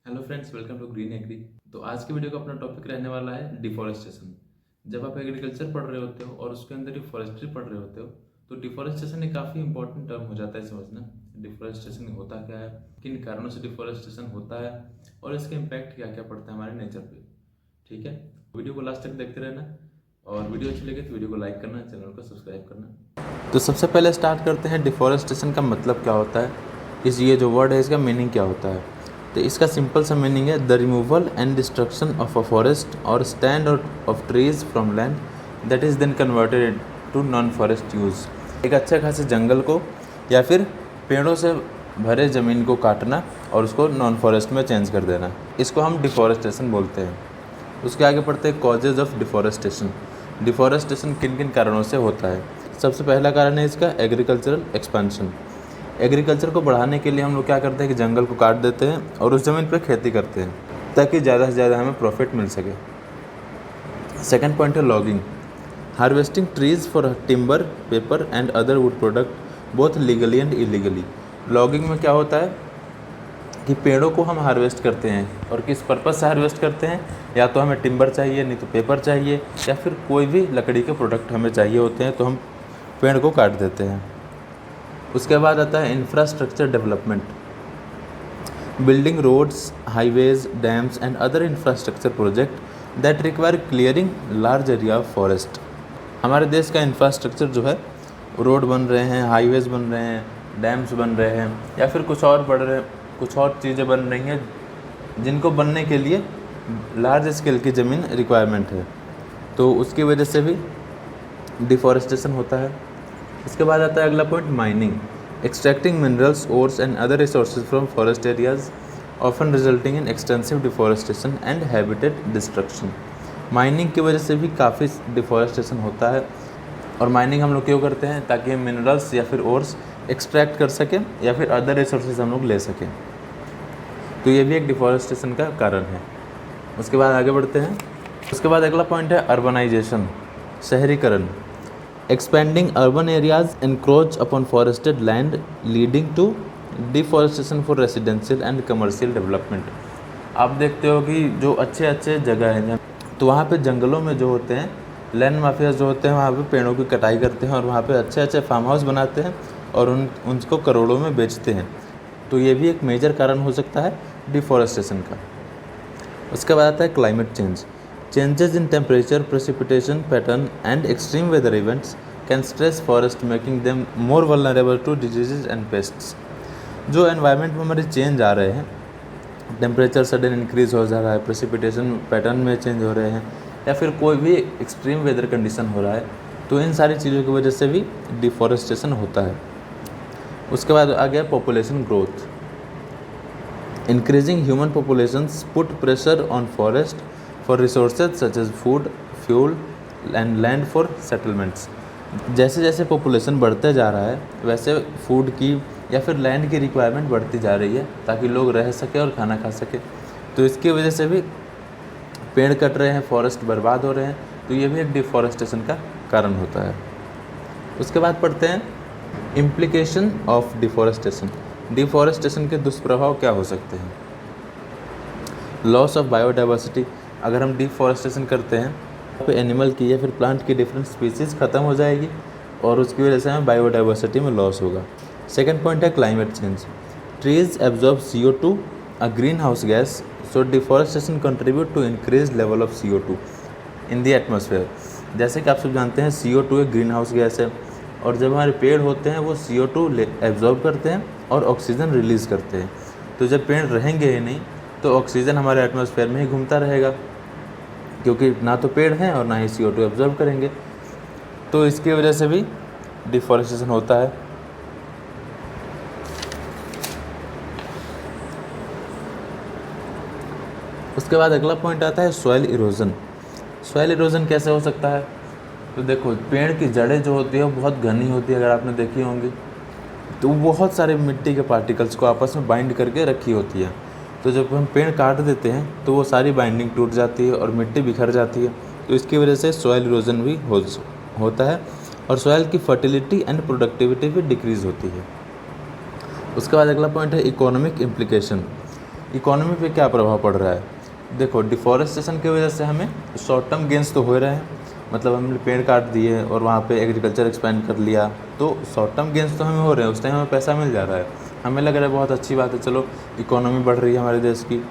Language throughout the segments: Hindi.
Hello friends, welcome to Green Agri. तो आज की वीडियो का अपना टॉपिक रहने वाला है डिफॉरेस्टेशन। जब आप एग्रीकल्चर पढ़ रहे होते हो और उसके अंदर ही फॉरेस्ट्री पढ़ रहे होते हो तो डिफॉरेस्टेशन एक काफ़ी इंपॉर्टेंट टर्म हो जाता है समझना। डिफॉरेस्टेशन होता क्या है, किन कारणों से डिफॉरेस्टेशन होता है और इसका इम्पैक्ट क्या क्या पड़ता है हमारे नेचर पे। ठीक है, वीडियो को लास्ट तक देखते रहना और वीडियो अच्छी लगे तो वीडियो को लाइक करना, चैनल को सब्सक्राइब करना। तो सबसे पहले स्टार्ट करते हैं डिफॉरेस्टेशन का मतलब क्या होता है, ये जो वर्ड है इसका मीनिंग क्या होता है। तो इसका सिंपल सा मीनिंग है the removal and destruction of a forest और stand out of trees from land that is then converted to non forest use. एक अच्छे खासे जंगल को या फिर पेड़ों से भरे ज़मीन को काटना और उसको नॉन फॉरेस्ट में चेंज कर देना, इसको हम डिफॉरेस्टेशन बोलते हैं। उसके आगे पढ़ते हैं कॉजेज़ ऑफ डिफॉरेस्टेशन। डिफॉरेस्टेशन किन किन कारणों से होता है। सबसे पहला कारण है इसका एग्रीकल्चरल एक्सपेंशन। एग्रीकल्चर को बढ़ाने के लिए हम लोग क्या करते हैं कि जंगल को काट देते हैं और उस ज़मीन पर खेती करते हैं ताकि ज़्यादा से ज़्यादा हमें प्रॉफिट मिल सके। सेकंड पॉइंट है logging. Harvesting trees for timber, paper and other would product both legally and illegally. Logging में क्या होता है कि पेड़ों को हम हार्वेस्ट करते हैं और किस पर्पज़ से हार्वेस्ट करते हैं, या तो हमें टिम्बर चाहिए, नहीं तो पेपर चाहिए, या फिर कोई भी लकड़ी के प्रोडक्ट हमें चाहिए होते हैं तो हम पेड़ को काट देते हैं। उसके बाद आता है infrastructure development. Building roads, highways, dams and other infrastructure project that require clearing large area of forest. हमारे देश का इंफ्रास्ट्रक्चर जो है, रोड बन रहे हैं, हाईवेज बन रहे हैं, डैम्स बन रहे हैं, या फिर कुछ और चीज़ें बन रही हैं जिनको बनने के लिए लार्ज स्केल की ज़मीन रिक्वायरमेंट है, तो उसकी वजह से भी डिफॉरेस्टेशन होता है। इसके बाद आता है अगला point mining. Extracting minerals, ores and other resources from forest areas often resulting in extensive deforestation and habitat destruction. Mining की वजह से भी काफ़ी डिफॉरेस्टेशन होता है। और माइनिंग हम लोग क्यों करते हैं, ताकि हम मिनरल्स या फिर ओर्स एक्सट्रैक्ट कर सकें या फिर अदर रिसोर्सेज हम लोग ले सकें, तो ये भी एक डिफॉरेस्टेशन का कारण है। उसके बाद आगे बढ़ते हैं। उसके बाद अगला पॉइंट है अर्बनाइजेशन, शहरीकरण। Expanding urban areas encroach upon forested land leading to deforestation for residential and commercial development। आप देखते हो कि जो अच्छे अच्छे जगह हैं तो वहाँ पे जंगलों में जो होते हैं, लैंड माफिया जो होते हैं वहाँ पे पेड़ों की कटाई करते हैं और वहाँ पे अच्छे अच्छे फार्म हाउस बनाते हैं और उनको करोड़ों में बेचते हैं। तो ये भी एक मेजर कारण हो सकता है डिफॉरेस्टेशन का। उसके बाद आता है climate change. Changes in temperature, precipitation pattern and extreme weather events can stress forest, making them more vulnerable to diseases and pests। जो एनवायरनमेंट में हमारे चेंज आ रहे हैं, टेम्परेचर सडन इंक्रीज हो जा रहा है, प्रेसिपिटेशन पैटर्न में चेंज हो रहे हैं, या फिर कोई भी एक्सट्रीम वेदर कंडीशन हो रहा है, तो इन सारी चीज़ों की वजह से भी डिफॉरेस्टेशन होता है। उसके बाद आ गया population growth. Increasing human populations put pressure on forest for resources such as food, fuel and land for settlements। जैसे जैसे पॉपुलेशन बढ़ते जा रहा है वैसे फूड की या फिर लैंड की रिक्वायरमेंट बढ़ती जा रही है ताकि लोग रह सके और खाना खा सके, तो इसकी वजह से भी पेड़ कट रहे हैं, फॉरेस्ट बर्बाद हो रहे हैं, तो ये भी एक डिफॉरेस्टेशन का कारण होता है। उसके बाद पढ़ते हैं इम्प्लीकेशन ऑफ डिफॉरेस्टेशन। डिफॉरेस्टेशन के दुष्प्रभाव क्या हो सकते हैं। Loss of biodiversity. अगर हम डिफॉरेस्टेशन करते हैं तो एनिमल की या फिर प्लांट की डिफरेंट स्पीसीज़ ख़त्म हो जाएगी और उसकी वजह से हमें बायोडाइवर्सिटी में लॉस होगा। सेकंड पॉइंट है climate change. Trees absorb CO2, a greenhouse gas, so deforestation contribute to increase level of CO2 in the atmosphere. जैसे कि आप सब जानते हैं CO2 एक ग्रीन हाउस गैस है और जब हमारे पेड़ होते हैं वो CO2 एब्जॉर्ब करते हैं और ऑक्सीजन रिलीज़ करते हैं। तो जब पेड़ रहेंगे ही नहीं तो ऑक्सीजन हमारे एटमॉस्फेयर में ही घूमता रहेगा, क्योंकि ना तो पेड़ हैं और ना ही CO2 एब्जॉर्ब करेंगे, तो इसकी वजह से भी डिफॉरेस्टेशन होता है। उसके बाद अगला पॉइंट आता है सॉइल इरोजन। सॉइल इरोजन कैसे हो सकता है, तो देखो पेड़ की जड़ें जो होती है वो बहुत घनी होती है, अगर आपने देखी होंगी, तो बहुत सारे मिट्टी के पार्टिकल्स को आपस में बाइंड करके रखी होती है। तो जब हम पेड़ काट देते हैं तो वो सारी बाइंडिंग टूट जाती है और मिट्टी बिखर जाती है, तो इसकी वजह से सॉइल इरोजन भी होता है और सॉइल की फर्टिलिटी एंड प्रोडक्टिविटी भी डिक्रीज़ होती है। उसके बाद अगला पॉइंट है इकोनॉमिक इम्प्लीकेशन। इकोनॉमी पे क्या प्रभाव पड़ रहा है? देखो, डिफॉरेस्टेशन की वजह से हमें शॉर्ट टर्म गेंस तो हो रहे हैं, मतलब हमने पेड़ काट दिए और वहाँ पे एग्रीकल्चर एक्सपेंड कर लिया, तो शॉर्ट टर्म गेंस तो हमें हो रहे हैं, उस टाइम हमें पैसा मिल जा रहा है, हमें लग रहा है बहुत अच्छी बात है, चलो इकोनॉमी बढ़ रही है हमारे देश की।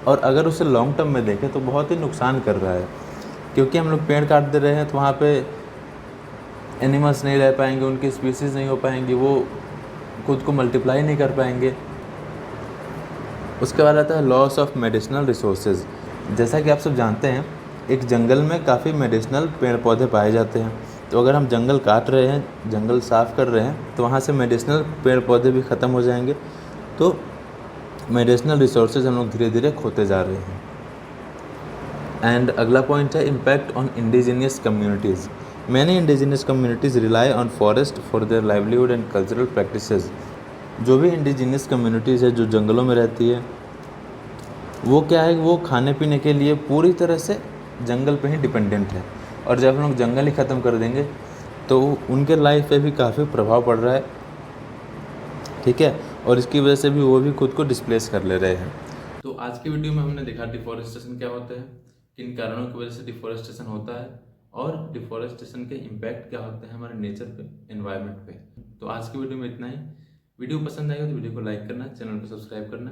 और अगर उसे लॉन्ग टर्म में देखें तो बहुत ही नुकसान कर रहा है, क्योंकि हम लोग पेड़ काट दे रहे हैं तो वहाँ पे एनिमल्स नहीं रह पाएंगे, उनकी स्पीसीज़ नहीं हो पाएंगी, वो खुद को मल्टीप्लाई नहीं कर पाएंगे। उसके बाद आता है लॉस ऑफ मेडिसिनल रिसोर्सेज। जैसा कि आप सब जानते हैं, एक जंगल में काफ़ी मेडिसिनल पेड़ पौधे पाए जाते हैं, तो अगर हम जंगल काट रहे हैं, जंगल साफ़ कर रहे हैं, तो वहाँ से मेडिसिनल पेड़ पौधे भी ख़त्म हो जाएंगे, तो मेडिसिनल रिसोर्सेज हम लोग धीरे धीरे खोते जा रहे हैं। एंड अगला पॉइंट है impact on indigenous communities. Many indigenous communities rely on forest for their livelihood and cultural practices. जो भी इंडिजीनियस कम्युनिटीज़ है, जो जंगलों में रहती है, वो क्या है, वो खाने पीने के लिए पूरी तरह से जंगल पे ही डिपेंडेंट है, और जब हम लोग जंगल ही ख़त्म कर देंगे तो उनके लाइफ पे भी काफ़ी प्रभाव पड़ रहा है, ठीक है, और इसकी वजह से भी वो भी खुद को डिस्प्लेस कर ले रहे हैं। तो आज की वीडियो में हमने देखा डिफॉरेस्टेशन क्या होता है, किन कारणों की वजह से डिफॉरेस्टेशन होता है, और डिफॉरेस्टेशन के इम्पैक्ट क्या होते हैं हमारे नेचर पे, एनवायरनमेंट पे। तो आज की वीडियो में इतना ही। वीडियो पसंद आई हो तो वीडियो को लाइक करना, चैनल को सब्सक्राइब करना।